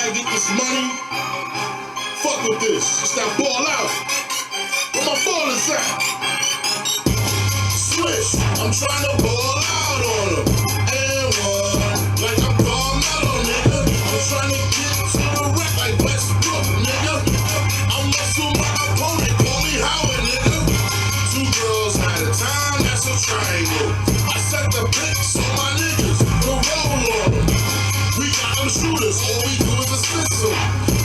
gotta get this money. Fuck with this. It's that ball out. Where my ball is at? Swish. I'm trying to ball out on him. And one. Like I'm Carmelo, nigga. I'm trying to get to the rack like Westbrook, nigga. I'm muscle my opponent. Call me Howard, nigga. Two girls at a time. That's a triangle. I set the pics on my niggas. The roll on them. We got them shooters. All we do is assist them.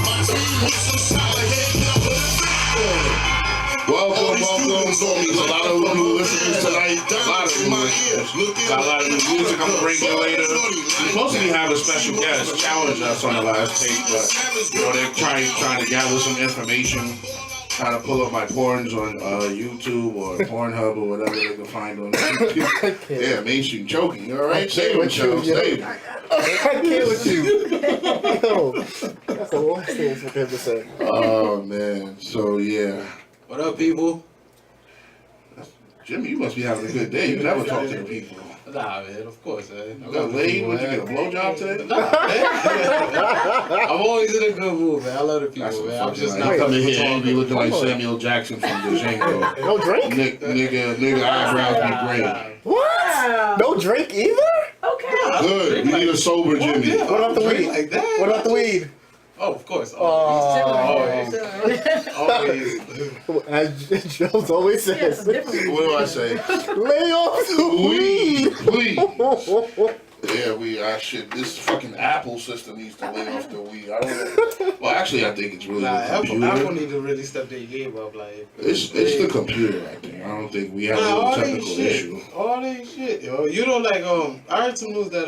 My team hits a shot like, hey, get up with a back on them. Welcome. There's a lot of new listeners tonight. A lot of new listeners. Got a lot of new music I'm bringing later. We're supposed to be having a special guest challenge us on the last tape, but you know they're trying to gather some information, trying to pull up my porns on YouTube or Pornhub or whatever they can find on YouTube. Yeah, mainstream choking. You all right? Save it, Joe. Save it. I can't with you. Yo, that's the worst thing for him to say. Oh man. So yeah. What up, people? Jimmy, you must be having a good day. You never talk to the people. Nah, man, of course, man. You got laid? Would you get a blowjob today? Nah, man. I'm always in a good mood, man. I love the people, man. I'm just not coming here talking. and be looking like Samuel Jackson from Django. No drink? Nigga eyebrows be great. What? No drink either? Okay. Good. We need a sober Jimmy. Yeah, What about the weed? like that? What about the weed? Oh, of course. Always. Always. As Jones always says, What do I say? lay off the weed. Please. Yeah, shit. This fucking Apple system needs to lay off the weed. I don't know. Well, actually, I think it's really Nah, the computer. Apple need to really step their game up, like. It's the computer, I think. I don't think we have Nah, a technical issue. All that shit, yo. You know, like, I heard some news that,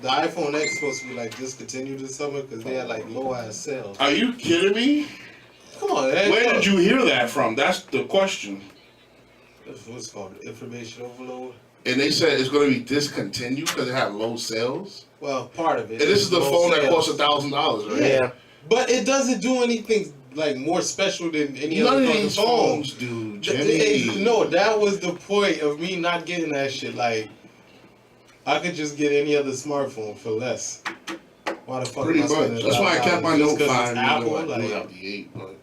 the iPhone X is supposed to be like discontinued this summer because they had like low ass sales. Are you kidding me? Come on, man. Where did you hear that from? That's the question. What's it called? Information overload. And they said it's going to be discontinued because it had low sales. Well, part of it. And this is the low phone that sales. costs $1,000, right? Yeah. But it doesn't do anything like more special than any None other of fucking these phone. phones do, Jimmy. No, that was the point of me not getting that shit. Like, I could just get any other smartphone for less. Why the fuck Pretty am I spending much. That's why I kept my $1,000 Note just 'cause 5. it's Apple, I do have the 8, but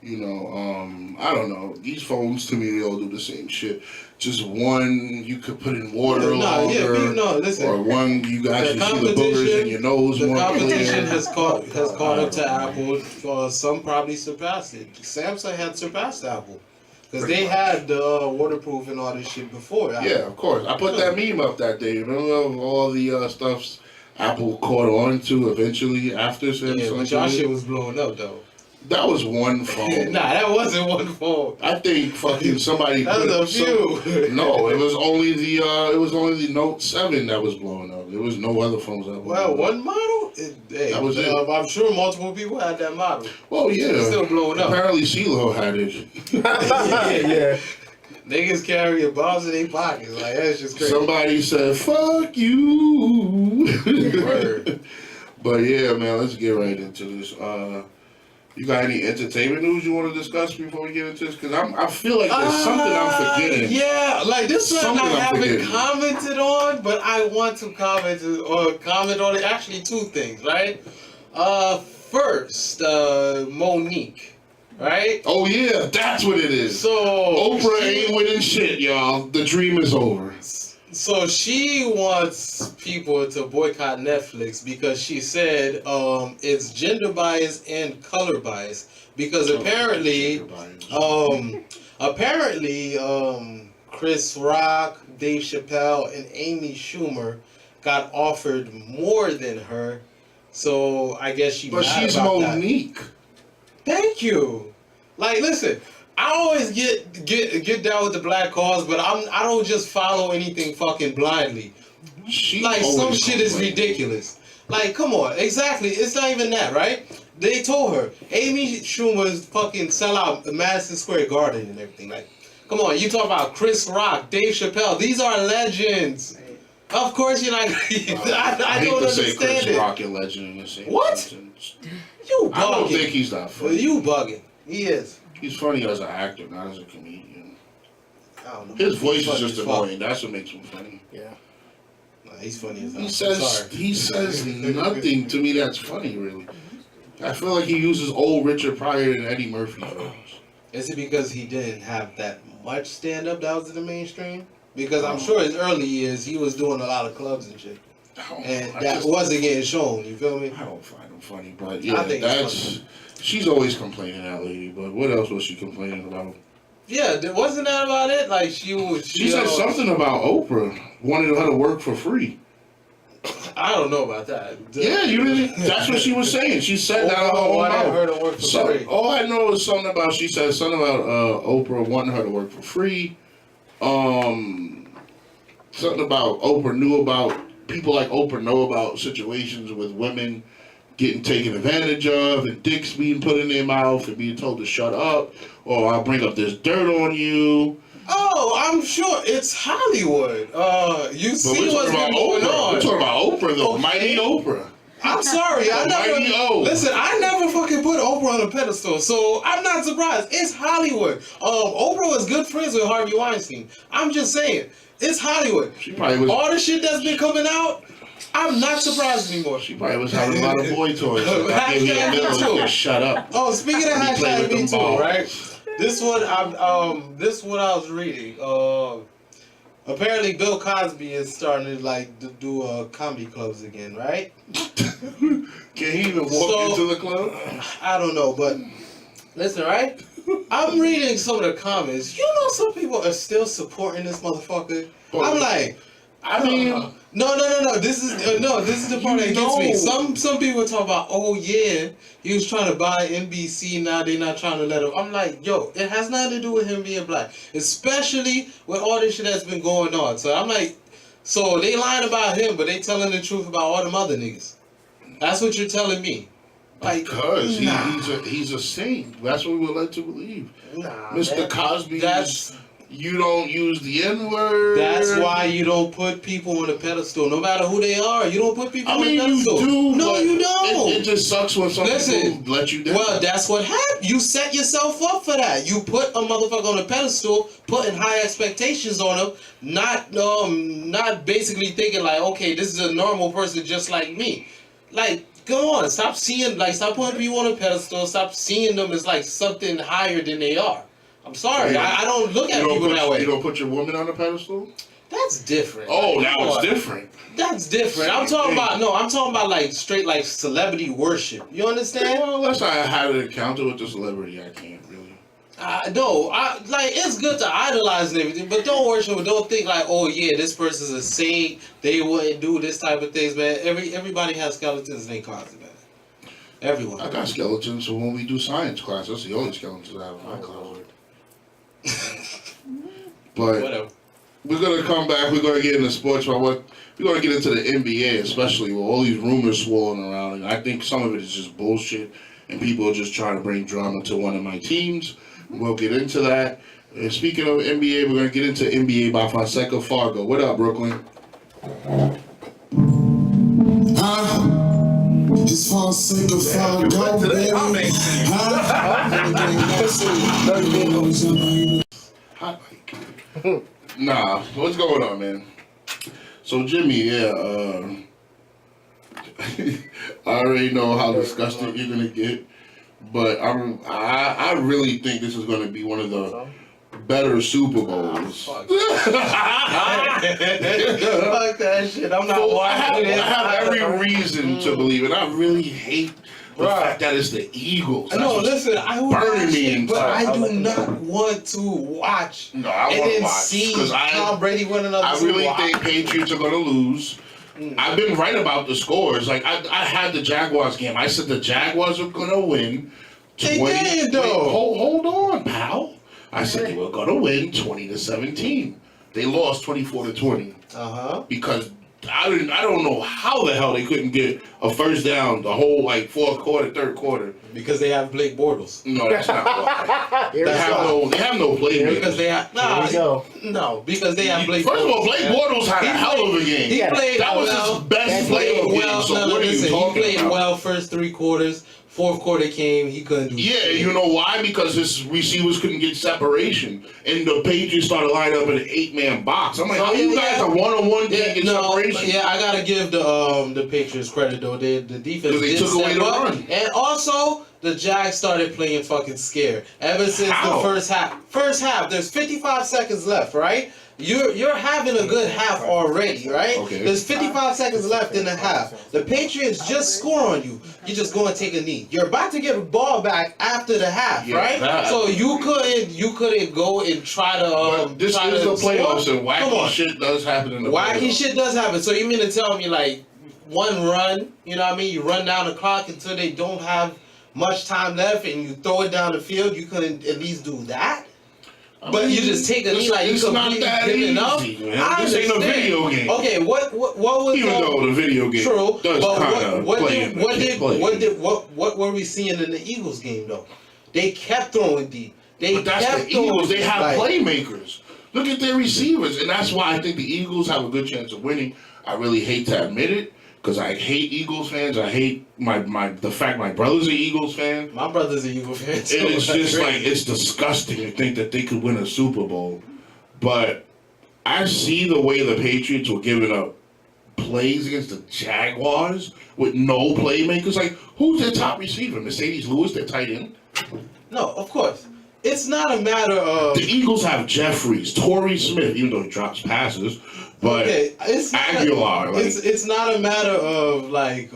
you know, I don't know. These phones to me, they all do the same shit. Just one you could put in water longer, listen. or one you guys can see the boogers in your nose The more competition clear. has caught up to Apple. Some probably surpassed it. Samsung had surpassed Apple because they had the waterproof and all this shit before. Apple. Yeah, of course. I put that meme up that day. Remember all the stuffs Apple caught on to eventually after Samsung? Yeah, but y'all shit was blowing up though. That was one phone. Nah, that wasn't one phone. I think fucking somebody. That was a few. No, it was only the Note 7 that was blowing up. There was no other phones that were Well, blowing up. one model. That was it. I'm sure multiple people had that model. Well, yeah. It's still blowing up. Apparently, CeeLo had it. Yeah. Niggas carrying bombs in their pockets. Like, that's just crazy. Somebody said, "Fuck you." Word. But yeah, man, let's get right into this. You got any entertainment news you want to discuss before we get into this? Because I feel like there's something I'm forgetting. Yeah, like this one Something I I'm haven't forgetting. commented on, but I want to comment on it. Actually, two things, right? First, Monique, right? Oh yeah, that's what it is. So Oprah ain't winning shit, y'all. The dream is over. So she wants people to boycott Netflix because she said it's gender bias and color bias because apparently Chris Rock, Dave Chappelle, and Amy Schumer got offered more than her. So I guess But she's Monique. Thank you. Like, listen, I always get down with the black cause, but I don't just follow anything fucking blindly. She Like, some always shit is complains. ridiculous. Like, come on, exactly. It's not even that, right? They told her Amy Schumer's fucking sell out Madison Square Garden and everything. Like, come on, you talk about Chris Rock, Dave Chappelle. These are legends. Of course, you're not. I hate don't to say understand Chris it. Rock and legend in the same What? sentence. You bugging? I don't think he's that funny. You bugging? He is. He's funny as an actor, not as a comedian. I don't know. His voice is Funny just as fuck. annoying. That's what makes him funny. Yeah. He's funny as hell. He says nothing to me that's funny, really. I feel like he uses old Richard Pryor and Eddie Murphy films. Is it because he didn't have that much stand-up that was in the mainstream? Because I'm sure his early years, he was doing a lot of clubs and shit. And that wasn't getting shown, you feel me? I don't find him funny, but yeah, she's always complaining, that lady. But what else was she complaining about? Yeah, wasn't that about it? Like she said something about Oprah wanted her to work for free. I don't know about that. Yeah, you really? That's what she was saying. She said that all I never heard her work for free. All I know is something about Oprah wanting her to work for free. Something about Oprah knew about people like Oprah know about situations with women getting taken advantage of and dicks being put in their mouth and being told to shut up or I'll bring up this dirt on you. Oh, I'm sure it's Hollywood. You see what's been going on. We're talking about Oprah, though. Okay. Mighty Oprah. I'm sorry. I never fucking put Oprah on a pedestal, so I'm not surprised. It's Hollywood. Oprah was good friends with Harvey Weinstein. I'm just saying, it's Hollywood. She probably was. All the shit that's been coming out, I'm not surprised anymore. She probably was having a lot of boy toys. Just shut up. Oh, speaking of hashtag Me Too, right? This one I was reading. Apparently, Bill Cosby is starting to do comedy clubs again, right? Can he even walk into the club? I don't know, but listen, right? I'm reading some of the comments. You know, some people are still supporting this motherfucker. I'm like, no. This is the part that gets me. Some people talk about, oh yeah, he was trying to buy NBC. Now they're not trying to let him. I'm like, yo, it has nothing to do with him being black, especially with all this shit that's been going on. So I'm like, so they lying about him, but they telling the truth about all them other niggas. That's what you're telling me. Like, because he's a saint. That's what we were led to believe. Mr. Cosby. You don't use the N-word. That's why you don't put people on a pedestal. No matter who they are, you don't put people on a pedestal. You do. No, you don't. It just sucks when some people let you down. Well, that's what happened. You set yourself up for that. You put a motherfucker on a pedestal, putting high expectations on him, not basically thinking like, okay, this is a normal person just like me. Like, go on, stop putting people on a pedestal. Stop seeing them as like something higher than they are. I'm sorry, I don't look at people that way. You don't put your woman on a pedestal? That's different. Oh, now it's different. That's different. I'm talking about like straight like celebrity worship. You understand? Well, unless I had an encounter with the celebrity, I can't really. It's good to idolize and everything, but don't worship. Don't think like, oh yeah, this person's a saint. They wouldn't do this type of things, man. Everybody has skeletons in their closet, man. Everyone. I got skeletons, so when we do science class, that's the only skeletons I have in my closet. But whatever. We're gonna come back. We're gonna get into sports. We're gonna get into the NBA, especially with all these rumors swirling around. And I think some of it is just bullshit, and people are just trying to bring drama to one of my teams. We'll get into that. And speaking of NBA, we're gonna get into NBA by Fonseca Fargo. What up, Brooklyn? It's Fonseca Fargo, baby. Hot mic. Nah, what's going on, man? So Jimmy, I already know how disgusted you're gonna get, but I really think this is gonna be one of the better Super Bowls. Fuck that shit. I'm not watching it. I have every reason to believe it. I really hate the fact that it's the Eagles. No, listen, I would burn me inside. But I do not want to watch. No, I want to watch because Tom Brady win another. I really think Patriots are going to lose. I've been right about the scores. Like I had the Jaguars game. I said the Jaguars are going to win. They did though. Hold on, pal. I said they were going to win 20-17. They lost 24-20. Because I don't know how the hell they couldn't get a first down the whole like fourth quarter, third quarter. Because they have Blake Bortles. No, that's not why. They have no playmakers. Because they have because they have Blake. First of all, Blake Bortles had a hell of a game. He played that was well. his best play of the game. So what are you talking about? He played well first 3 quarters. Fourth quarter came, he couldn't do Yeah, shit. you know why? Because his receivers couldn't get separation, and the Patriots started lining up in an 8-man box. I'm like, how you guys are one-on-one can't get separation? Yeah, I gotta give the Patriots credit though. The defense They did took away step the up, run. and also the Jags started playing fucking scared ever since How? the first half. First half, there's 55 seconds left, right? You're having a good half already, right? Okay. There's 55 seconds left in the half. The Patriots just score on you. You just go and take a knee. You're about to get the ball back after the half, Yeah, right? that- So you couldn't go and try to But this try is to the playoffs, score? and Come wacky on. shit does happen in the Wacky playoffs. shit does happen. So you mean to tell me like one run, you know what I mean? You run down the clock until they don't have much time left and you throw it down the field, you couldn't at least do that? But you just take a knee like you it's not completely that giving up? easy, man. I This ain't a understand. video game. Okay, what was Even though the video game true? does But kind of what were we seeing in the Eagles game though? They kept throwing deep. They But that's kept the Eagles. They deep, have like- playmakers. Look at their receivers, and that's why I think the Eagles have a good chance of winning. I really hate to admit it, because I hate Eagles fans. I hate the fact my brother's an Eagles fan. My brother's a Eagle fan. So And it's that's just great. like, it's disgusting to think that they could win a Super Bowl. But I see the way the Patriots were giving up plays against the Jaguars with no playmakers. Like, who's their top receiver? Mercedes Lewis, their tight end? No, of course. It's not a matter of The Eagles have Jeffries, Torrey Smith, even though he drops passes, but okay, it's not Aguilar. Like, it's not a matter of like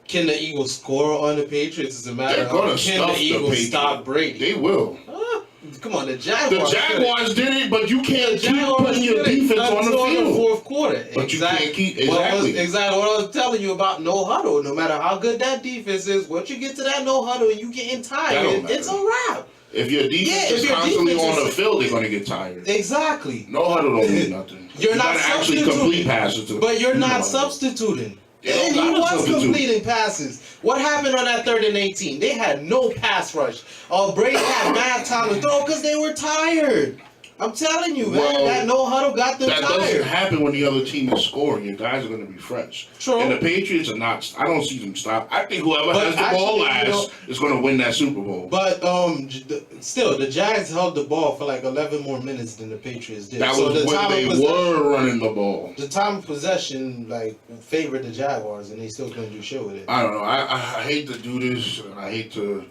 can the Eagles score on the Patriots? It's a matter they're gonna of can stuff the the Eagles Patriots. stop Brady? They will. Come on, the The Jaguars. Jaguars did it, but you can't keep Jaguars putting your did it defense on the until field. fourth quarter. But you can't keep- Exactly exactly. what I was telling you about no huddle. No matter how good that defense is, once you get to that no huddle and you getting That don't tired, matter. it's a wrap. If your defense Yeah, if is your constantly defense on the is- field, they're gonna get tired. Exactly. No huddle don't mean nothing. You're you not gotta actually substituting. complete passes. But you're not No. substituting. They don't And he gotta was substitute. completing passes. What happened on that 3rd and 18? They had no pass rush. Brady had mad time to throw because they were tired. I'm telling you, man, Well, that no huddle got them That doesn't tired. happen when the other team is scoring. Your guys are going to be fresh. True. And the Patriots are not. I don't see them stop. I think whoever But has the ball actually, you last is going to win that Super Bowl. But still, the Jags held the ball for like 11 more minutes than the Patriots did. That So was the when time they of possession, were running the ball. the time of possession like favored the Jaguars, and they still couldn't do shit with it. I don't know. I hate to do this, and I hate to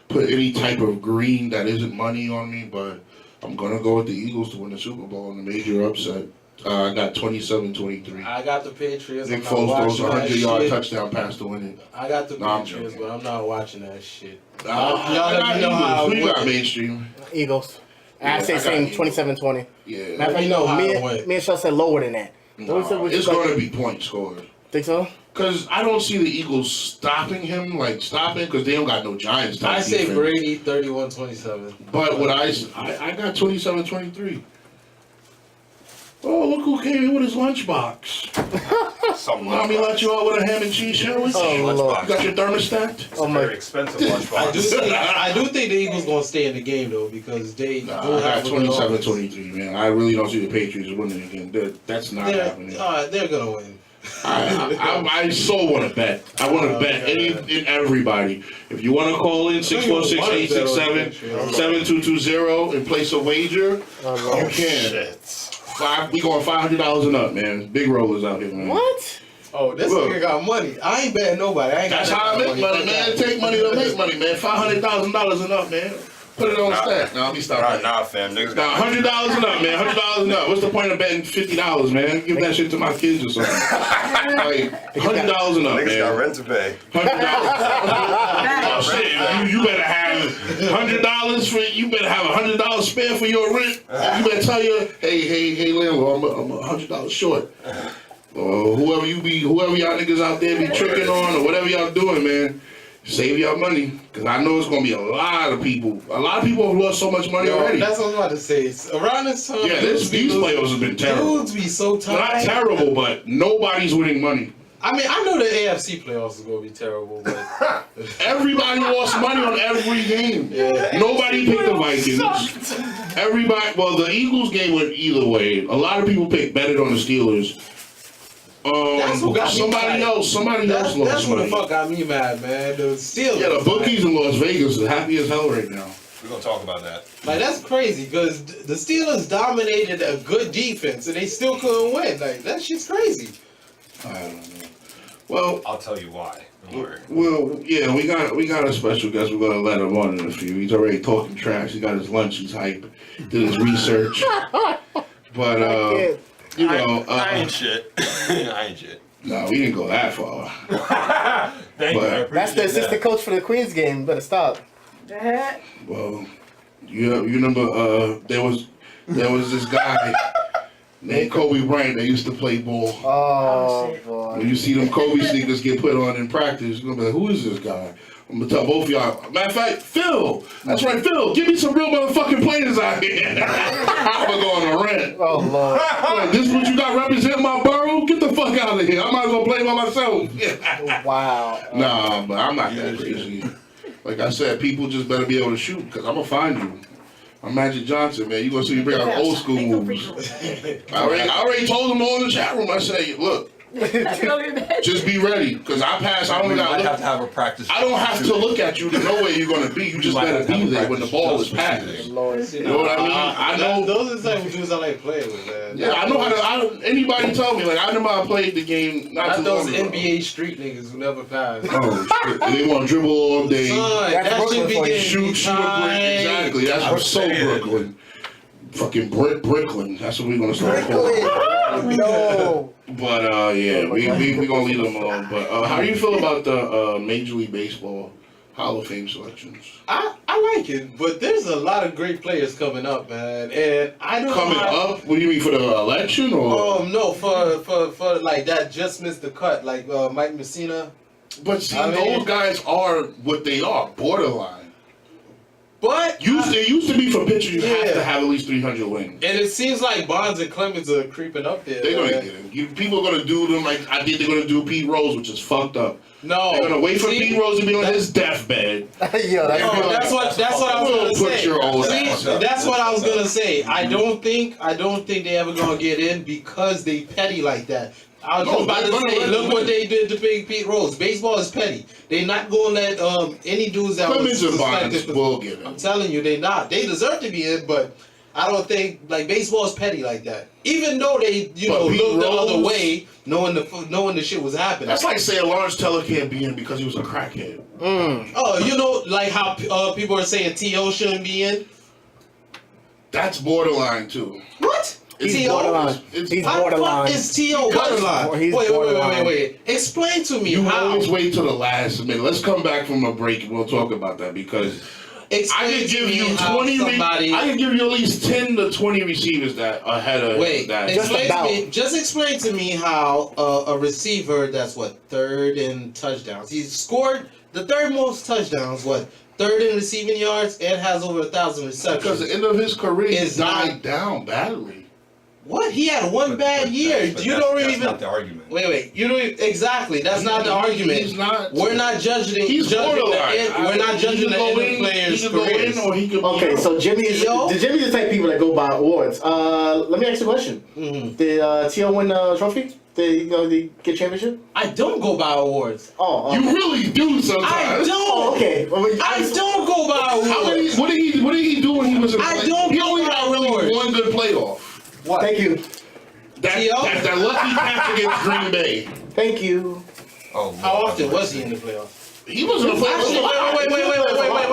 put any type of green that isn't money on me, but I'm going to go with the Eagles to win the Super Bowl in a major upset. I got 27-23. I got the Patriots. Nick I'm not Foles throws a watching that 100-yard shit. touchdown pass to win it. I got the No, I'm Patriots, joking. but I'm not watching that shit. I Y'all let me know how Eagles. it Who you got went. mainstream? Eagles. Yeah, I say I got same Eagles. 27-20. Yeah. Matter of Let fact, me know how me, it went. me and Shell said lower than that. What we said No, was it's like- going to be points scored. Think so? Because I don't see the Eagles stopping him, because they don't got no Giants type I say defense. Brady 31-27. But what I got 27-23. Oh, look who came in with his lunchbox. Some Mommy lunchbox. let you out with a ham and cheese sandwich? Oh, You Lord. got your thermostat? It's Oh, a my. very expensive lunchbox. I do think the Eagles gonna stay in the game though because they Nah, do I got have a good offense. 27-23, man. I really don't see the Patriots winning again. That's not happening. They're gonna win. I so want to bet. I want to bet any and everybody. If you want to call in 646-867-7220 and place a wager, Oh, you Lord. can. Shit. We going $500 and up, man. Big rollers out here, man. What? Oh, this Look. nigga got money. I ain't betting nobody. I ain't That's got how I that make money, man. Take money to make money, man. $500,000 and up, man. Put it on stat. Now let me stop. Right, nah, fam. Niggas Now, got $100 and up, man. $100 and up. What's the point of betting $50, man? Give that shit to my kids or something. Like, $100 and up, niggas got man. rent to pay. $100. Oh shit! You better have $100 for. You better have $100 spare for your rent. You better tell your hey landlord, I'm $100 short. Whoever y'all niggas out there be tricking on or whatever y'all doing, man. Save your money, cause I know it's gonna be a lot of people. A lot of people have lost so much money already. That's what I was about to say. It's around this time, Yeah, these playoffs have been terrible. Dudes be so Not tired. terrible, but nobody's winning money. I mean, I know the AFC playoffs is gonna be terrible, but Everybody lost money on every game. Yeah. Nobody picked the Vikings. Everybody, well, the Eagles game went either way. A lot of people betted on the Steelers. That's what got me somebody mad. else That's lost what the money. fuck got me mad, man. The Steelers. Yeah, the bookies in Las Vegas are happy as hell right now. We're gonna talk about that. Like, that's crazy because the Steelers dominated a good defense and they still couldn't win. Like, that shit's crazy. I don't know. Well, I'll tell you why. Don't worry. well, yeah, we got a special guest. We're gonna let him on in a few. He's already talking trash. He got his lunch. He's hype. Did his research. But you know, I ain't shit. I ain't shit. no, we didn't go that far. Thank you. I But- appreciate That's the assistant that. coach for the Queens game. Better stop. That. Well, you remember there was this guy named Kobe Bryant that used to play ball. Oh, shit. boy. When you see them Kobe sneakers get put on in practice, you're gonna be like, who is this guy? I'm gonna tell both of y'all. Matter of fact, Phil. That's right, Phil. Give me some real motherfucking players out here. I'm gonna go on a rant. Oh, Lord. Like, this is what you got representing my borough? Get the fuck out of here. I might as well play by myself. Wow. Nah, but I'm not that crazy. Like I said, people just better be able to shoot, because I'm gonna find you. I'm Magic Johnson, man. You gonna see me bring out old school moves. I already told them all in the chat room. I said, look, just be ready, because I don't We gotta might look. have to have a practice. I don't have to look at you to know where you're gonna be. You just might better have to be have a there when the practice ball is just for passed. shooting. Lord. You know what I mean? I know. Those are the type of dudes I like playing with, man. Yeah, I know how to. Anybody tell me, like, I know how I played the game. Not Not too those long ago. NBA street niggas who never pass. Oh shit! They want to dribble all day. Son, That's that Brooklyn should be for you. getting Shoot a break. Exactly. That's I'm so saying. Brooklyn. Fucking Brooklyn. That's what we're gonna start calling. No. But yeah, we gonna leave them alone. But how do you feel about the Major League Baseball Hall of Fame selections? I like it, but there's a lot of great players coming up, man. And I don't Coming know how, up? What do you mean for the election or? No, for like that just missed the cut, like Mike Messina. But see, I mean- those guys are what they are, borderline. But It used to be for pitchers you have Yeah. to have at least 300 wins. and it seems like Bonds and Clemens are creeping up there. They're gonna man. get it. People are gonna do them like I think they're gonna do Pete Rose, which is fucked up. No, They're gonna wait for see? Pete Rose to be on That- his deathbed. Yo, that's No, good. that's what I was We'll gonna put say. your old See, ass up. that's what I was gonna say. I don't think they ever gonna get in because they petty like that. I was No, just about they're to gonna say, let look them what win. they did to Pete Rose. Baseball is petty. They not gonna let any dudes that was Clemens and Bonds suspected. will get I'm it. telling you, they not. They deserve to be in, but I don't think like baseball is petty like that. Even though they, But Pete looked the other Rose- way, knowing the shit was happening. That's like saying Lawrence Taylor can't be in because he was a crackhead. Oh, like how people are saying T.O. shouldn't be in. That's borderline too. What? He's T.O.? borderline. It's- He's How the borderline. fuck is T.O. borderline? He's Wait. borderline. Explain to me You how. always wait till the last minute. Let's come back from a break and we'll talk about that because I Explain can to give me you how 20. somebody. I can give you at least 10 to 20 receivers that ahead of Wait, that. just explain to me how a receiver that's third in touchdowns. He's scored the third most touchdowns. Third in receiving yards and has over 1,000 Because receptions. the end of his career Is died not- down badly. What? He had one bad year. But You don't that's even. not the argument. Wait. You don't exactly. That's not the argument. He's not. We're not judging. He's judging the borderline. end, we're not He judging can the go end in, of players' He can go careers. in or he can. Okay, so Jimmy's T.O.? Jimmy's the type of people that go by awards. Let me ask you a question. Mhm. Did T.O. win the trophy? Did they get championship? I don't go by awards. Oh, You really do I sometimes. don't. Oh, okay. Well, I don't go by How many, awards. what did he do when he was in I play? don't He go only by got really awards. one good playoff. What? Thank you. T.O.? That lucky catch against Green Bay. Thank you. Oh, How Lord, often have was he mercy. in the playoffs? He wasn't a playoff. Actually,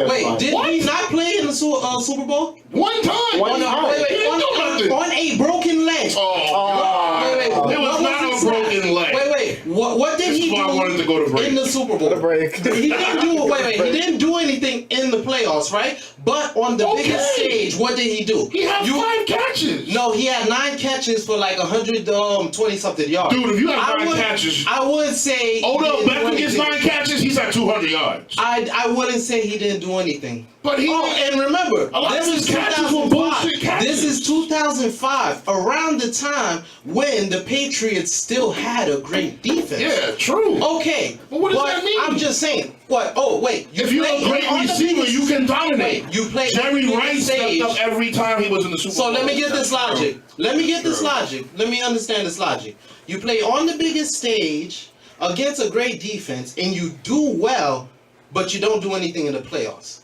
wait. Did he not play in the Super Bowl? One time. One time. He didn't do nothing. On a broken leg. Oh, Wait. it What was not his a stat? broken leg. Wait. What did This he is why I wanted to do go to break. in the Super Bowl? The break. He didn't do. He didn't do anything in the playoffs, right? But on the biggest stage, what did he do? He had 5 catches. No, he had 9 catches for like 120 something yards. Dude, if you have I 9 would- catches, I would say. Odell he didn't do Beckham gets anything. 9 catches, he's at 200 yards. I wouldn't say he didn't do anything. But he. And remember, A lot of this his is catches were 2005. bullshit catches. This is 2005, around the time when the Patriots still had a great defense. defense. Yeah, true. Okay. But what does that mean? I'm just saying. What? Oh, wait. If you're a great receiver, you can dominate. Wait, you play Jerry on the Rice biggest stepped stage. up every time he was in the Super Bowl. So let me get this logic. Let me get this logic. Let me understand this logic. You play on the biggest stage against a great defense, and you do well, but you don't do anything in the playoffs.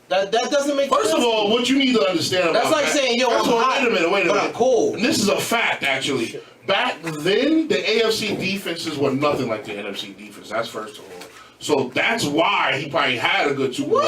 That doesn't make First sense. of all, what you need to understand about That's like that- saying, yo, First I'm of all, hot, wait a minute. but I'm cold. And this is a fact, actually. Back then, the AFC defenses were nothing like the NFC defense. That's first of all. So that's why he probably had a good Super Bowl.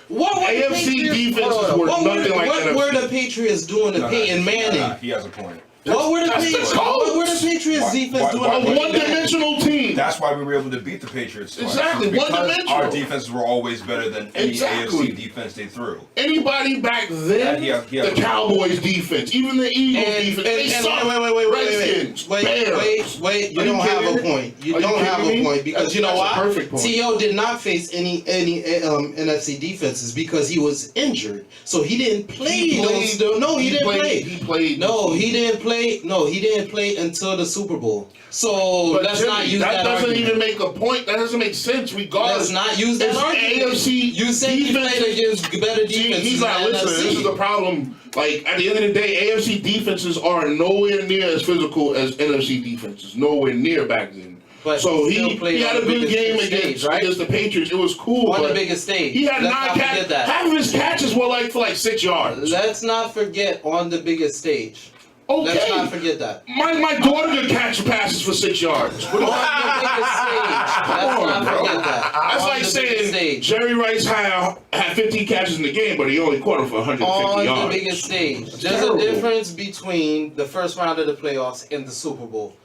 What were the AFC Patriots- defenses hold on. were What nothing like What NFC. were the Patriots doing to Peyton Manning? He has a point. What were the That's the Patriots? code. What were the Patriots defense doing A to Peyton Manning? one-dimensional team. That's why we were able to beat the Patriots twice. Exactly, Because one-dimensional. our defenses were always better than any Exactly. AFC defense they threw. Anybody back then, Yeah, the Cowboys defense, even the Eagles defense, they suck. Redskins, Bears. Wait, you Are you don't have a kidding me? point. You Are you don't have kidding a me? point because you know That's why? a perfect point. T.O. did not face any NFC defenses because he was injured, so he didn't play. He played- He didn't play. He played. No, he didn't play. No, he didn't play until the Super Bowl. So But let's Jimmy, not use that that doesn't argument. even make a point. That doesn't make sense. Regardless, Let's not use that It's argument. AFC You said he defense- played against better See, defenses. he's not than listening. NFC. This is the problem. Like at the end of the day, AFC defenses are nowhere near as physical as NFC defenses. Nowhere near back then. But So he still he played had on a the good biggest game stage, against right? the Patriots. It was cool. On the but biggest stage. He had Let's 9 not forget catches. that. Half of his catches were for 6 yards. Let's not forget on the biggest stage. Okay. Let's not forget that. My daughter could catch passes for 6 yards. On the biggest stage. Let's on, not bro. forget that. That's On like the saying biggest stage. Jerry Rice had 15 catches in the game, but he only caught him for 150 On yards. the biggest stage. There's terrible. a difference between the first round of the playoffs and the Super Bowl.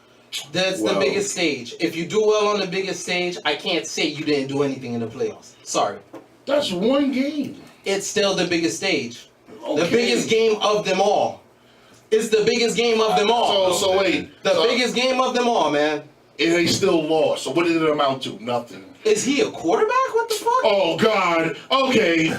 That's the Well. biggest stage. If you do well on the biggest stage, I can't say you didn't do anything in the playoffs. Sorry. That's one game. It's still the biggest stage. The Okay. biggest game of them all. It's the biggest game of them all. So wait. The so biggest game of them all, man. And they still lost. So what did it amount to? Nothing. Is he a quarterback? What the fuck? Oh God. Okay.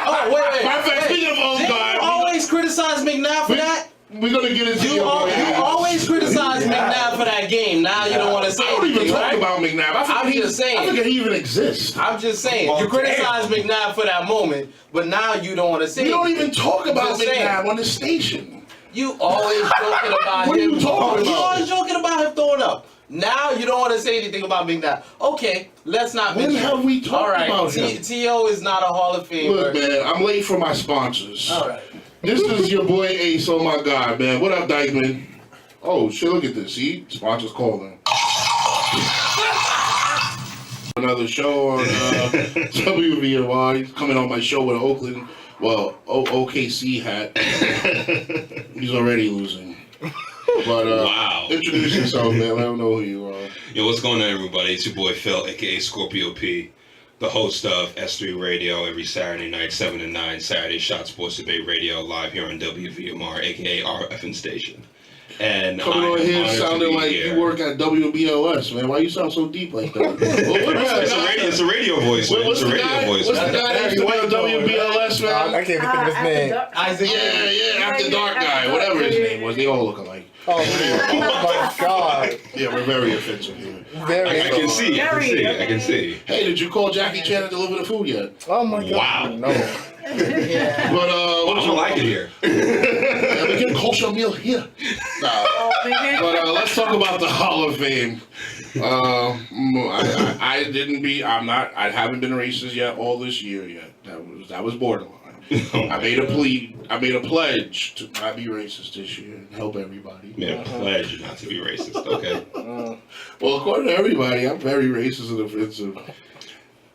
Oh, wait. Matter of fact, speaking of oh Didn't God, you always criticize McNabb for that? we're gonna get into You always criticize McNabb for that game. Now you don't want to say I don't even anything, talk right? about McNabb. I'm just saying. I forget he even exists. I'm just saying. Well, You criticize damn. McNabb for that moment, but now you don't want to say We don't anything. even talk about Just saying. McNabb on the station. You always joking about What are him. you talking You about? always joking about him throwing up. Now you don't want to say anything about McNabb. Okay, let's not When mention. have we talked All right, about him? T.O. is not a Hall of Famer. Look, man, I'm late for my sponsors. All right. This is your boy Ace. Oh my God, man. What up, Dykeman? Oh shit, look at this. See, sponsors calling. Another show on WVMR. He's coming on my show with Oakland. Well, OKC hat. He's already losing. But Wow. introduce yourself, man. Let them know who you are. Yo, what's going on, everybody? It's your boy Phil, aka Scorpio P, the host of S3 Radio every Saturday night, 7 to 9. Saturday Shot Sports Debate Radio live here on WVMR, aka our effing station. And Coming I'm on here honored to sounding be like here. you work at WBLS, man. Why you sound so deep like that? It's a radio voice, man. What's It's a the radio guy? voice, What's man. the guy that used to be on WBLS, man? I can't even think of his name. Isaac. Yeah, after dark guy, whatever his name was. They all look alike. Oh my God. Yeah, we're very offensive here. Very. I can see, I can see. Hey, did you call Jackie Chan to deliver the food yet? Oh my God. Wow. No. Yeah. But I don't like it here. yeah, we can kosher meal here. Nah. But let's talk about the Hall of Fame. I haven't been racist yet all this year yet. That was borderline. I made a plea. I made a pledge to not be racist this year and help everybody. Made a pledge not to be racist, okay? Well, according to everybody, I'm very racist and offensive.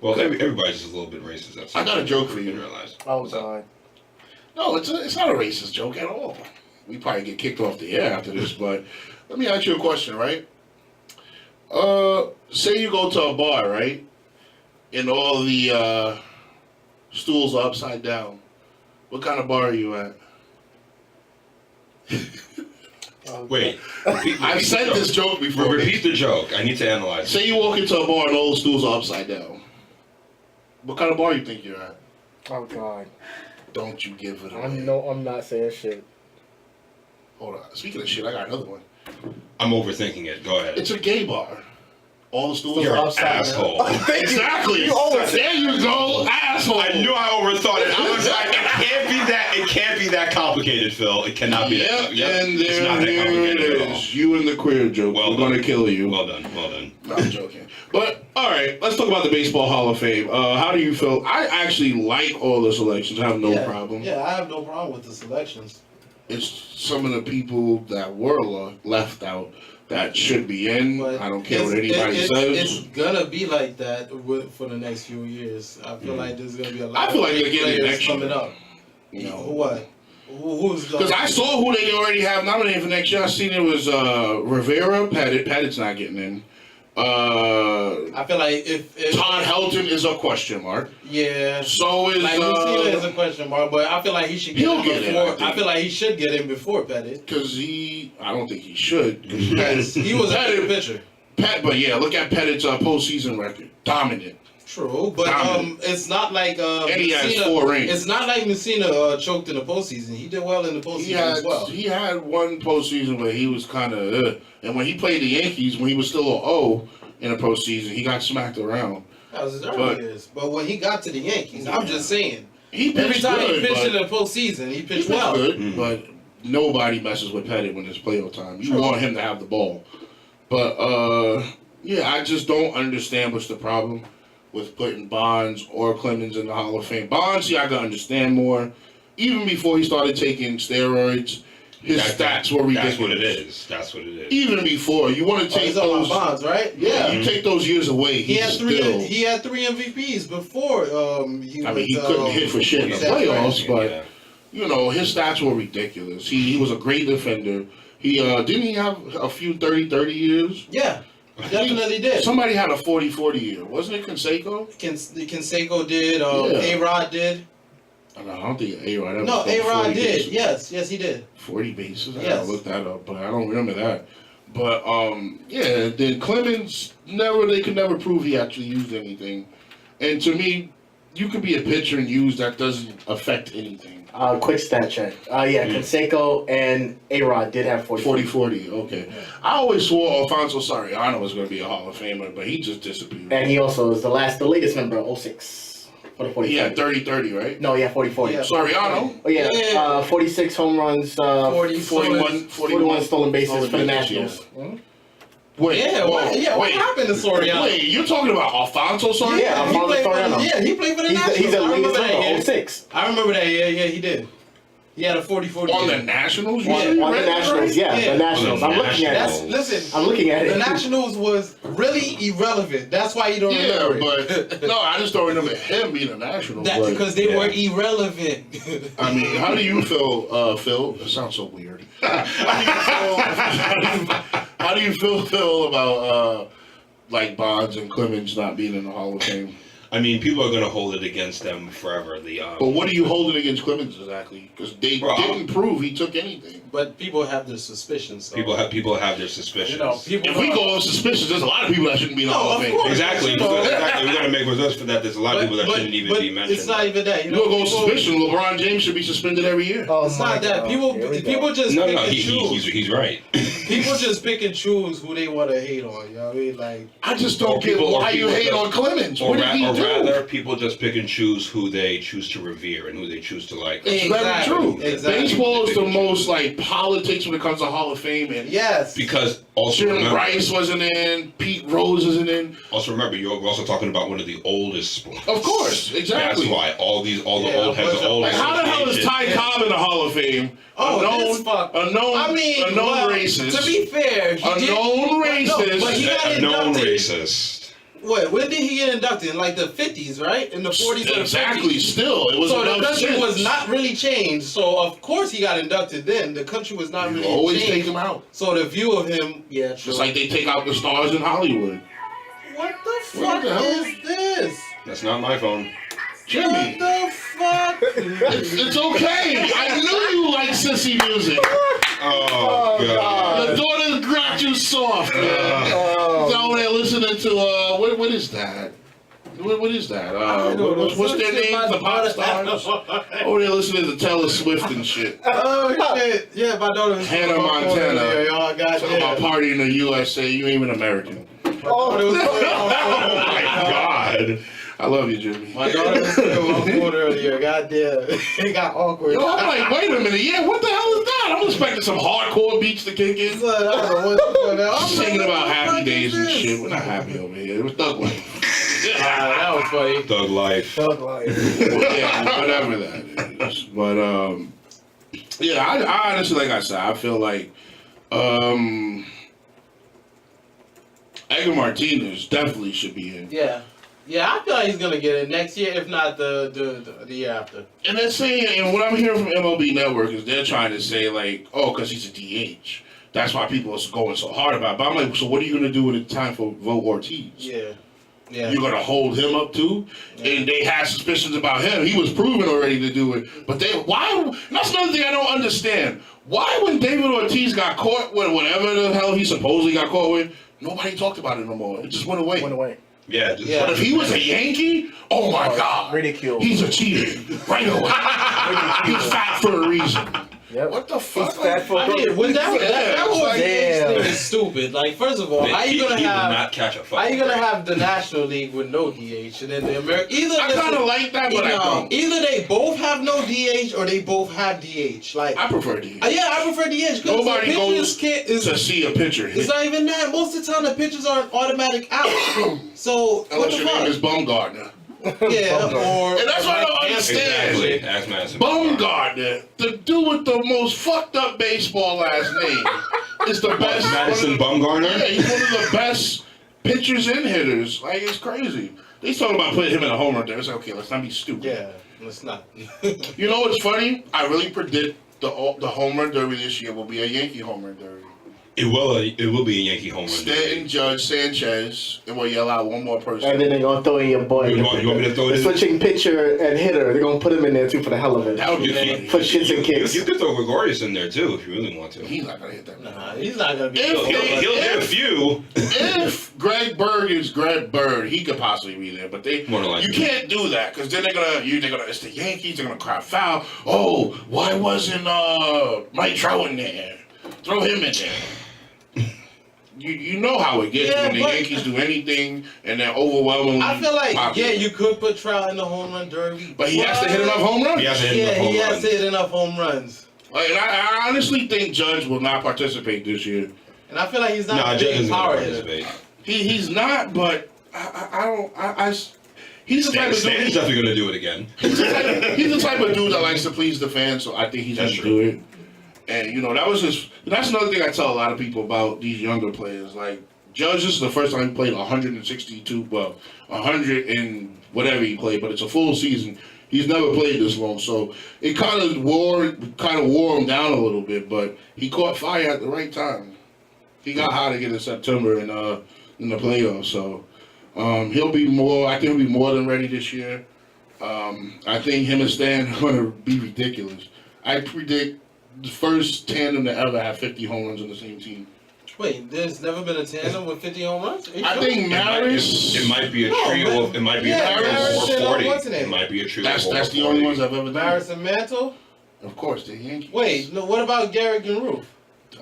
Well, everybody's just a little bit racist. That's I got a joke for you. realize. Oh God. No, it's not a racist joke at all. We probably get kicked off the air after this, but let me ask you a question, right? Say you go to a bar, right? And all the stools are upside down. What kind of bar are you at? Wait. I've said this joke before. Repeat the joke. I need to analyze it. Say you walk into a bar and all the stools are upside down. What kind of bar you think you're at? Oh God. Don't you give it away. I'm not saying shit. Hold on. Speaking of shit, I got another one. I'm overthinking it. Go ahead. It's a gay bar. All the stools You're are an outside. asshole. Exactly. You always- There you go, asshole. I knew I overthought it. I was like, it can't be that complicated, Phil. It cannot be Yep, that. Yep. and It's not that there it complicated at all. is. You and the queer joke. Well We're done. gonna kill you. Well done. Well done. No, I'm joking. But all right, let's talk about the Baseball Hall of Fame. How do you feel? I actually like all the selections. I have no problem. Yeah, I have no problem with the selections. It's some of the people that were left out that should be in. But I don't care what it's- anybody it's, says. It's gonna be like that for the next few years. I feel like there's gonna be a lot I feel of like they're getting it players next year. coming up. You know, What? Who's because I saw who they already have nominated for next year. I seen it was Rivera, Pettit. Pettit's not getting in. I feel like if Todd Helton is a question mark. yeah. So is Like Lucina is a question mark, but I feel like he should get He'll in get in, before. I think. I feel like he should get in before Pettit. because I don't think he should. 'Cause He was a Pettit, good pitcher. but yeah, look at Pettit's postseason record, dominant. True, but Dominant. it's not like And he has Messina- 4 rings. It's not like Messina choked in the postseason. He did well in the postseason as well. He had one postseason where he was kind of, and when he played the Yankees, when he was still an O in the postseason, he got smacked around. That was his early But- years. But when he got to the Yankees, I'm just saying. He Every pitched time good, he pitched in but the postseason, he he pitched pitched well. good, but nobody messes with Pettit when it's playoff time. You True. want him to have the ball, but yeah, I just don't understand what's the problem with putting Bonds or Clemens in the Hall of Fame. Bonds, yeah, I can understand more. Even before he started taking steroids, his stats were ridiculous. That's what it is. That's what it is. Even before, you want to Oh, take he's talking those. about Bonds, right? Yeah, you take those years away. He had three. Still, He had 3 MVPs before. I mean, he couldn't hit for shit in the that's right. playoffs, but Yeah. you know his stats were ridiculous. He was a great defender. He didn't he have a few 30 years. Yeah, definitely did. Somebody had a 40 year, wasn't it? Canseco? Canseco did. Yeah. A-Rod did. I don't think A-Rod ever No, stole A-Rod 40 did. bases. Yes, he did. 40 bases. I Yes. gotta look that up, but I don't remember that. But yeah, then Clemens they could never prove he actually used anything. And to me, you could be a pitcher and use that doesn't affect anything. Quick stat check. Yeah, Canseco and A-Rod did have 40. 40, okay. I always swore Alfonso Soriano was going to be a Hall of Famer, but he just disappeared. And he also is the latest member of 06 for the 40. He had 30, right? No, he had 40. Yeah. Soriano? Oh yeah, Yeah. 46 home runs, 41 41 stolen bases for the bases, Nationals. yeah. Wait, Yeah, whoa, what wait. happened to Soriano? Wait, you're talking about Alfonso Soriano? Yeah, he Alfonso played for Soriano. he played for the He's Nationals. the I remember latest that member, year. 06. I remember that. Yeah, he did. He had a 40-40 On year. the Nationals? You On said you the read that Nationals, right? yeah, Yeah. the Nationals. I'm looking at That's it. listen. I'm looking at it. The Nationals was really irrelevant. That's why you don't Yeah, remember it. but no, I just don't remember him being a National. That's but, because they yeah. were irrelevant. I mean, how do you feel, Phil? It sounds so weird. How do you feel, Phil, about like Bonds and Clemens not being in the Hall of Fame? I mean, people are going to hold it against them forever. But what are you holding against Clemens exactly? Because they Bro, didn't prove he took anything. But people have their suspicions. So. people have their suspicions. You know, people. If we go on suspicious, there's a lot of people that shouldn't be in the No, Hall of of Fame. course. Exactly. Exactly. We're going to make results for that. There's a lot of people that shouldn't even be mentioned. It's not even that. You You know, go on people- suspicion, LeBron James should be suspended every year. Oh It's my not that. God. People Here we go. people just No, pick no, and choose. he's right. People just pick and choose who they want to hate on. You know what I mean? Like, I just don't Or get people- or why you people hate just- on Clemens. Or, What did he do? rather, people just pick and choose who they choose to revere and who they choose to like. Very Exactly, true. exactly. Baseball is the Pick and most choose. like politics when it comes to Hall of Fame, and yes. Because also Jim remember, Rice wasn't in, Pete Rose isn't in. you're also talking about one of the oldest sports. Of course, exactly. That's why all the Yeah, old heads, but- the old Like, how the hell is associations- Ty Cobb in the Hall of Fame? Oh, this fuck. a known well, racist. To be fair, he a did. known racist. but he got a known inducted. racist. What? When did he get inducted? In like the 50s, right? In the 40s or the Exactly. 50s. Still, it was So the enough country sense. was not really changed. So of course he got inducted then. The country was not You really always changed. take him out. So the view of him, yeah, true. Just like they take out the stars in Hollywood. What the What fuck the hell? is this? That's not my phone. Jimmy, What the fuck? it's okay. I knew you like sissy music. Oh, God. The daughters got you soft, man. Down there listening to what is that? What is that? I don't know. What's their Some shit names? my The pop daughter- stars? Oh, they're listening to Taylor Swift and shit. Oh shit! Yeah, my daughter was Hannah on my phone Montana. earlier, y'all. Talking about Goddamn. party in the USA. You ain't even American. Oh, Oh my God. I love you, Jimmy. My daughter was on my phone earlier. Goddamn, it got awkward. Yo, I'm like, wait a minute. Yeah, what the hell is that? I'm expecting some hardcore beats to kick in. Son, I don't know what's going on. I'm singing about happy days and this? shit. We're not happy over here. It was Thug Life. That was funny. Thug life. Thug life. Yeah, whatever that is. But yeah, I honestly, like I said, I feel like Edgar Martinez definitely should be in. Yeah. Yeah, I feel like he's gonna get it next year, if not the year after. And they're saying, and what I'm hearing from MLB Network is they're trying to say like, oh, because he's a DH. That's why people are going so hard about it. But I'm like, so what are you gonna do when it's time for Vote Ortiz? Yeah. Yeah. You're gonna hold him up too, and they had suspicions about him. He was proven already to do it, but why? That's another thing I don't understand. Why, when David Ortiz got caught with whatever the hell he supposedly got caught with, nobody talked about it no more. It just went away. Went away. Yeah, just Yeah. But if he was a Yankee, oh my God, Ridiculed. he's a cheater right away. He's fat for a reason. Yep. What the fuck? He's fat for I mean, with that whole Like, DH damn. thing is stupid. Like, first of all, how you gonna he will have not catch a how you fucking gonna break. have the National League with no DH and then the American? I kind of like that, but I don't. Either they both have no DH or they both have DH. Like, I prefer DH. yeah, I prefer DH. 'Cause Nobody the goes pitchers to see a pitcher hit. It's not even that. Most of the time, the pitchers are automatic out. So what Unless the your fuck? name is Bumgardner. Yeah, or And that's what I don't understand. Exactly. Ask Madison. Bumgardner, the dude with the most fucked up baseball last name, is the best. Madison Yeah, Bumgarner? he's one of the best pitchers and hitters. Like, it's crazy. They talking about putting him in a home run there. It's like, okay, let's not be stupid. yeah, let's not. You know what's funny? I really predict the home run derby this year will be a Yankee home run derby. It will be a Yankee home run. Stanton, Judge, Sanchez, and we'll yell out one more person. And then they're gonna throw in your boy. You want me to throw it They're in? switching pitcher and hitter. They're gonna put him in there too for the hell of it. That would be You- funny. For shits and kicks. You could throw Gregorius in there too if you really want to. He's not gonna hit that. Nah, he's not gonna be. If He'll hit a few. If Greg Bird is Greg Bird, he could possibly be there, but More than likely. you can't do that because then they're gonna it's the Yankees, they're gonna cry foul. Oh, why wasn't Mike Trout in there? Throw him in there. You know how it gets Yeah, when the but- Yankees do anything and they're overwhelmingly I feel like popular. you could put Trout in the home run derby, But he has to hit enough home runs. He has to hit Yeah, enough home he has runs. to hit enough home runs, Like, and I honestly think Judge will not participate this year. and I feel like he's not Nah, a Judge big isn't power going to hitter. participate. He's not, but he's the type of Stan's dude. definitely going to do it again. He's the type of dude that likes to please the fans, so I think he's That's gonna do it. And you know, that's another thing I tell a lot of people about these younger players. Like Judge, this is the first time he played 162, 100 and whatever he played, but it's a full season. He's never played this long, so it kind of wore him down a little bit. But he caught fire at the right time. He got hot again in September in the playoffs, so he'll be more. I think he'll be more than ready this year. I think him and Stan are going to be ridiculous. I predict the first tandem to ever have 50 home runs on the same team. Wait, there's never been a tandem with 50 home runs? Are you I sure? think Maris. It might be a trio of. It might be Yeah, a trio Maris of and, 40. what's the name? It might be a trio. That's of the 40. only ones I've ever done. Maris and Mantle? Of course, the Yankees. Wait, no, what about Garrick and Roof?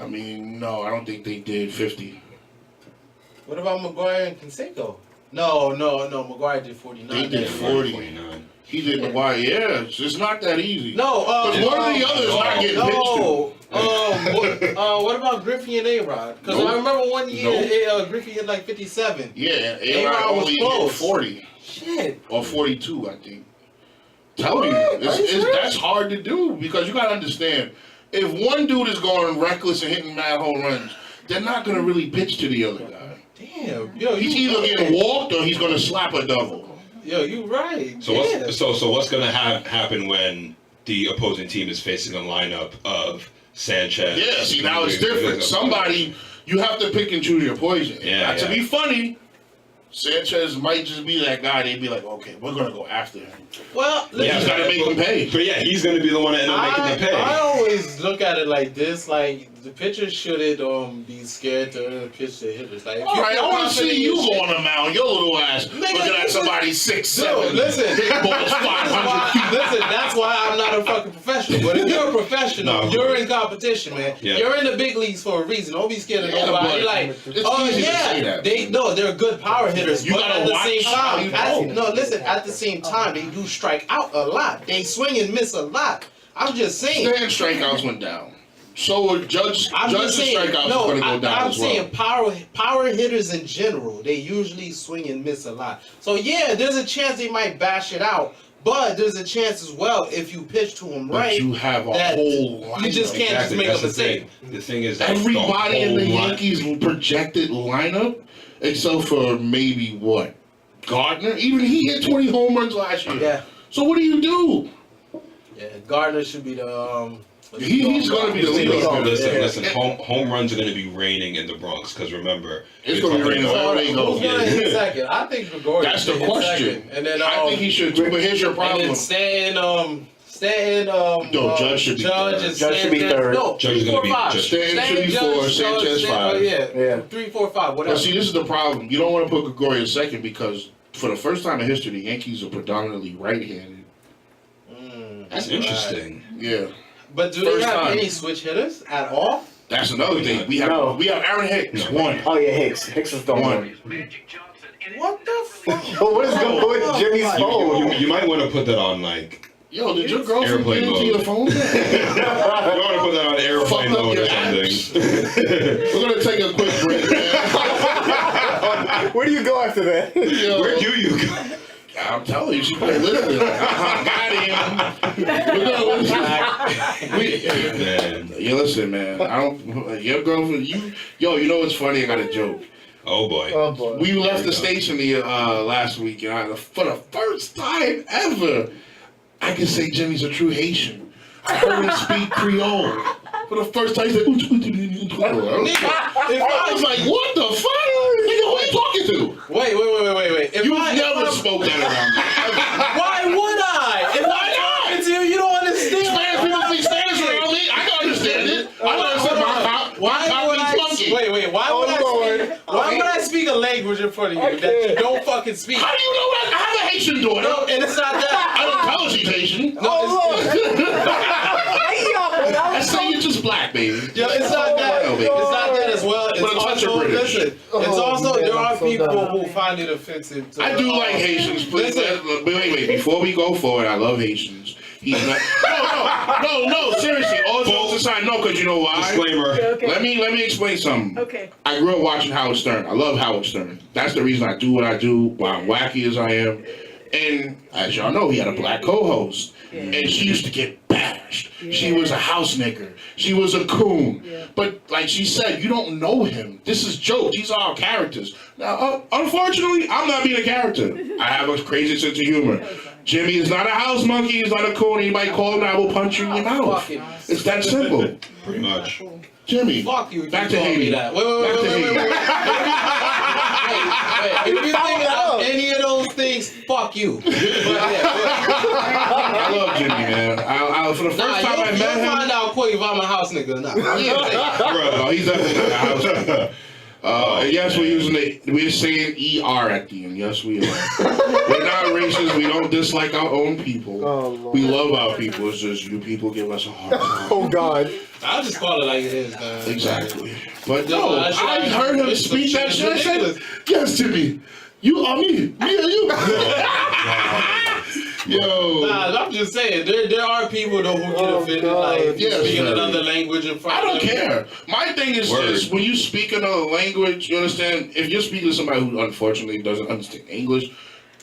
I mean, no, I don't think they did 50. What about McGuire and Canseco? No, McGuire did 49. They did 40. 49. He did McGuire. Yeah, it's not that easy. No, Because one of the others not getting pitched to. No. What about Griffey and A-Rod? Because Nope. I remember one year Nope. Griffey hit like 57. Yeah, A-Rod A-Rod was only hit close. 40 Shit. or 42, I think. Tell you, What? Are you serious? that's hard to do because you gotta understand. If one dude is going reckless and hitting mad home runs, they're not gonna really pitch to the other guy. Damn. Yo, He's you either getting walked or he's gonna slap a double. Yo, you right. So yeah. what's going to happen when the opposing team is facing a lineup of Sanchez? Yeah, see now it's different. Somebody, you have to pick and choose your poison. Yeah, Not to yeah. be funny, Sanchez might just be that guy. They'd be like, okay, we're gonna go after him. Well, Yeah, he's gotta make him pay. But yeah, he's going to be the one that end up making the pay. I always look at it like this, like The pitchers shouldn't be scared to pitch their hitters. Like, if All you right, I feel want to confident see in you your go shit- on the mound, your little ass, looking at somebody 6'7". listen. Big balls 500 feet. Listen, that's why I'm not a fucking professional. But if you're a professional, No, you're in competition, man. Yeah. You're in the big leagues for a reason. Don't be scared of Yeah, nobody. but Like, it's oh easy to say yeah, that. they're good power hitters. You but gotta at the watch same how time, you know. at the same time, they do strike out a lot. They swing and miss a lot. I'm just saying. Stan strikeouts went down. So Judge's I'm just saying, strikeouts no, are going to go down I'm as well. saying power hitters in general, they usually swing and miss a lot. So yeah, there's a chance they might bash it out, but there's a chance as well if you pitch to them But right. you have a that whole lineup. you just can't just make a That's the mistake. thing. The thing is that Everybody in the whole line- Yankees projected lineup, except for maybe what? Gardner? Even he hit 20 home runs last year. Yeah, So what do you do? yeah. Gardner should be the. He's gonna be the leader. Listen. Home runs are going to be raining in the Bronx because remember, It's you're gonna be talking raining about- everywhere he goes. Who's gonna hit second? I think Gregorius. That's the should hit question. second. And then I think he should too, but here's your And problem. then Stanton. No, Judge should be Judge third. and Judge should be Sanchez. third. No, Judge is 3, gonna 4, be 5. Judge. Stanton should be Judge, 4, Sanchez Judge, 5. Yeah, 3, 4, 5, whatever. But see, this is the problem. You don't want to put Gregorius second because for the first time in history, the Yankees are predominantly right-handed. That's interesting. Yeah. But do First they have time. any switch hitters at all? That's another thing. We have Aaron Hicks. No. One. Oh yeah, Hicks was the One. one. What the fuck? Yo, what is going on with Jimmy's phone? You might want to put that on like. Yo, did your girlfriend Airplane get into mode. your phone? You want to put that on airplane Fuck up mode or your something. We're gonna take a quick break, man. Where do you go after that? Yo, Where do you go? I'm telling you, she probably listening. Got him. We're gonna listen. Man. You listen, man. I don't. Your girlfriend, you know what's funny? I got a joke. Oh boy. Oh boy. We left the station last week, and for the first time ever, I can say Jimmy's a true Haitian. I heard him speak Creole. For the first time, he said, I was like, what the fuck? Nigga, who you talking to? Wait. If You I- never if I- spoke that around me. Why would I? If Why I'm not? talking to you, you don't understand. Spanish people speak Spanish around me. I can understand it. I can understand my Why would I? funky. Wait. Why would I speak a language in front of you that you don't fucking speak? How do you know that? I have a Haitian daughter. No, and it's not that. I don't tell her she's Haitian. No, I say you're just black, baby. Yo, it's not that. Oh, baby. It's not that as well. It's But a touch of also British. listen. It's Oh, also man, there are I'm so people done. who find it offensive. To, I do like Haitians. Please, Listen. wait. Before we go forward, I love Haitians. He's not. No. Seriously, all jokes aside, no, because you know why? Disclaimer. Okay. Let me explain something. Okay. I grew up watching Howard Stern. I love Howard Stern. That's the reason I do what I do, why I'm wacky as I am. And as y'all know, he had a black co-host. And she used to get bashed. She was a house nigger. She was a coon. Yeah. But like she said, you don't know him. This is jokes. These are our characters. Now, unfortunately, I'm not being a character. I have a crazy sense of humor. Jimmy is not a house monkey. He's not a coon. Anybody call him, I will punch you in your mouth. Fuck it. It's that simple. Pretty much. Jimmy, Fuck you. back you to told me Haiti. that. Back to Haiti. If you think of any of those things, fuck you. But yeah, I love Jimmy, man. I for the first time I you'll met him. find out quick if I'm a house nigga or not. Bro, he's definitely not a house nigga. And yes, we're saying ER at the end. Yes, we are. We're not racist. We don't dislike our own people. Oh, Lord. We love our people. It's just you people give us a hard time. Oh God. I'll just call it like it is, man. Exactly. But No, no, that's I right. heard him It's speak that shit. I said, ridiculous. yes, Jimmy. You are me. Me and you. Yo. Nah, I'm just saying, there are people though who get Oh, offended, God. like if you Yes, speak very. another language in front I of don't them. care. My thing is Word. this: when you speak another language, you understand. If you're speaking to somebody who unfortunately doesn't understand English,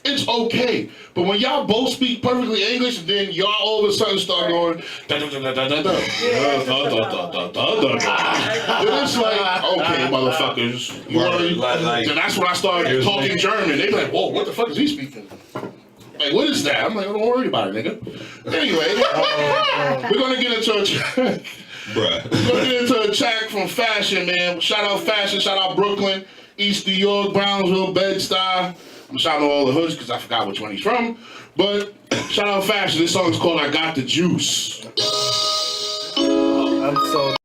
it's okay. But when y'all both speak perfectly English, and then y'all all of a sudden start going da da da da da da da da da da da da, then it's like, okay, motherfuckers. You Word. wanna- Like- and that's when I started Here's talking me. German. They be like, whoa, what the fuck is he speaking? Like, what is that? I'm like, don't worry about it, nigga. Anyway, we're gonna get into a Bruh. we're gonna get into a track from Fashion, man. Shout out Fashion, shout out Brooklyn, East New York, Brownsville, Bed-Stuy. I'm shouting out all the hoods because I forgot which one he's from. But shout out Fashion. This song is called I Got the Juice. I'm so